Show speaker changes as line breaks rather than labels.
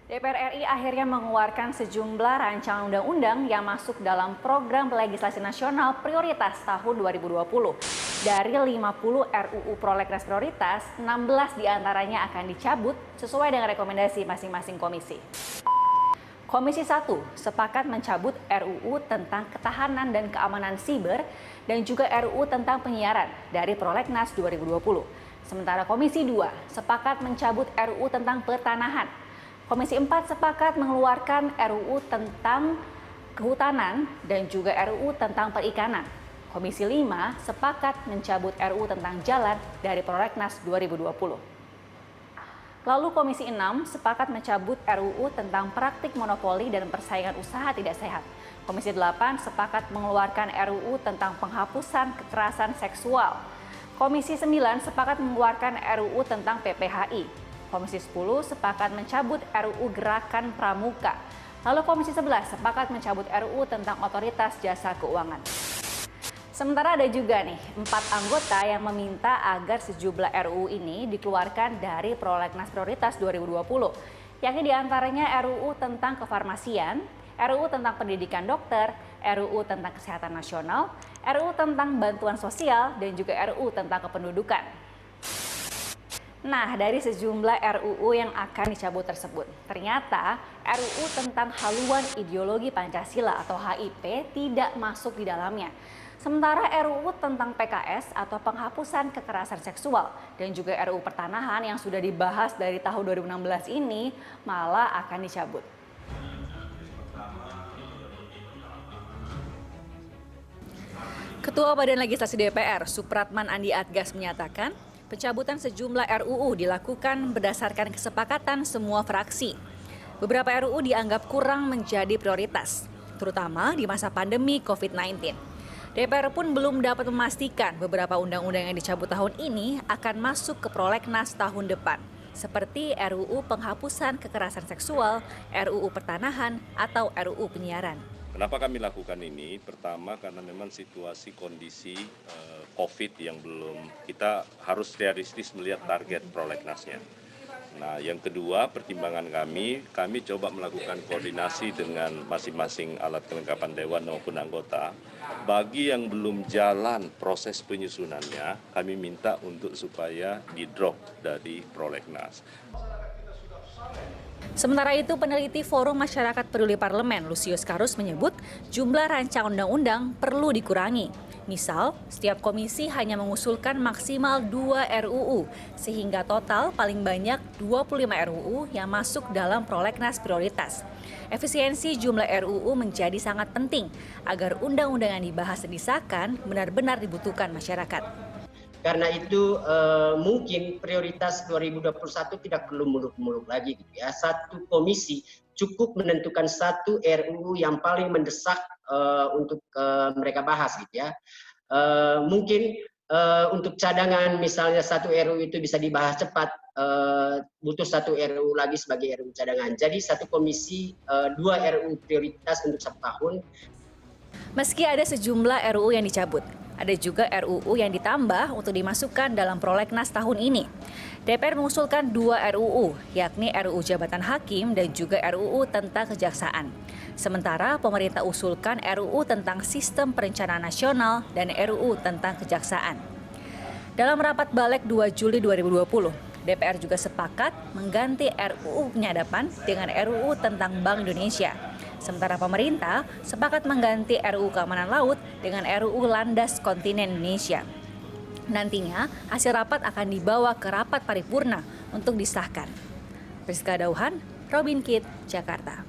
DPR RI akhirnya mengeluarkan sejumlah rancangan undang-undang yang masuk dalam program legislasi nasional prioritas tahun 2020. Dari 50 RUU prolegnas prioritas, 16 diantaranya akan dicabut sesuai dengan rekomendasi masing-masing komisi. Komisi 1 sepakat mencabut RUU tentang ketahanan dan keamanan siber dan juga RUU tentang penyiaran dari prolegnas 2020. Sementara Komisi 2 sepakat mencabut RUU tentang pertanahan. Komisi 4 sepakat mengeluarkan RUU tentang kehutanan dan juga RUU tentang perikanan. Komisi 5 sepakat mencabut RUU tentang jalan dari prolegnas 2020. Lalu Komisi 6 sepakat mencabut RUU tentang praktik monopoli dan persaingan usaha tidak sehat. Komisi 8 sepakat mengeluarkan RUU tentang penghapusan kekerasan seksual. Komisi 9 sepakat mengeluarkan RUU tentang PPHI. Komisi 10 sepakat mencabut RUU Gerakan Pramuka. Lalu Komisi 11 sepakat mencabut RUU tentang Otoritas Jasa Keuangan. Sementara ada juga nih 4 anggota yang meminta agar sejumlah RUU ini dikeluarkan dari prolegnas prioritas 2020, yakni diantaranya RUU tentang kefarmasian, RUU tentang pendidikan dokter, RUU tentang kesehatan nasional, RUU tentang bantuan sosial, dan juga RUU tentang kependudukan. Nah, dari sejumlah RUU yang akan dicabut tersebut, ternyata RUU tentang haluan ideologi Pancasila atau HIP tidak masuk di dalamnya. Sementara RUU tentang PKS atau penghapusan kekerasan seksual dan juga RUU pertanahan yang sudah dibahas dari tahun 2016 ini malah akan dicabut. Ketua Badan Legislasi DPR, Supratman Andi Adgas menyatakan, pencabutan sejumlah RUU dilakukan berdasarkan kesepakatan semua fraksi. Beberapa RUU dianggap kurang menjadi prioritas, terutama di masa pandemi COVID-19. DPR pun belum dapat memastikan beberapa undang-undang yang dicabut tahun ini akan masuk ke prolegnas tahun depan, seperti RUU penghapusan kekerasan seksual, RUU pertanahan, atau RUU penyiaran.
Kenapa kami lakukan ini? Pertama karena memang situasi kondisi COVID yang belum, kita harus realistis melihat target prolegnasnya. Nah, yang kedua pertimbangan kami coba melakukan koordinasi dengan masing-masing alat kelengkapan dewan maupun anggota. Bagi yang belum jalan proses penyusunannya, kami minta untuk supaya di-drop dari prolegnas.
Sementara itu, peneliti Forum Masyarakat Peduli Parlemen, Lusius Karus menyebut jumlah rancangan undang-undang perlu dikurangi. Misal, setiap komisi hanya mengusulkan maksimal 2 RUU, sehingga total paling banyak 25 RUU yang masuk dalam prolegnas prioritas. Efisiensi jumlah RUU menjadi sangat penting agar undang-undang yang dibahas dan disahkan benar-benar dibutuhkan masyarakat.
Karena itu mungkin prioritas 2021 tidak perlu muluk-muluk lagi gitu ya. Satu komisi cukup menentukan satu RUU yang paling mendesak untuk mereka bahas gitu ya. Mungkin untuk cadangan misalnya satu RUU itu bisa dibahas cepat, butuh satu RUU lagi sebagai RUU cadangan. Jadi satu komisi 2 RUU prioritas untuk 1 tahun.
Meski ada sejumlah RUU yang dicabut, ada juga RUU yang ditambah untuk dimasukkan dalam prolegnas tahun ini. DPR mengusulkan 2 RUU, yakni RUU Jabatan Hakim dan juga RUU tentang Kejaksaan. Sementara pemerintah usulkan RUU tentang Sistem Perencanaan Nasional dan RUU tentang Kejaksaan. Dalam rapat Balek 2 Juli 2020, DPR juga sepakat mengganti RUU Penyadapan dengan RUU tentang Bank Indonesia. Sementara pemerintah sepakat mengganti RUU Keamanan Laut dengan RUU Landas Kontinen Indonesia. Nantinya, hasil rapat akan dibawa ke rapat paripurna untuk disahkan. Rizka Dauhan, Robin Kitt, Jakarta.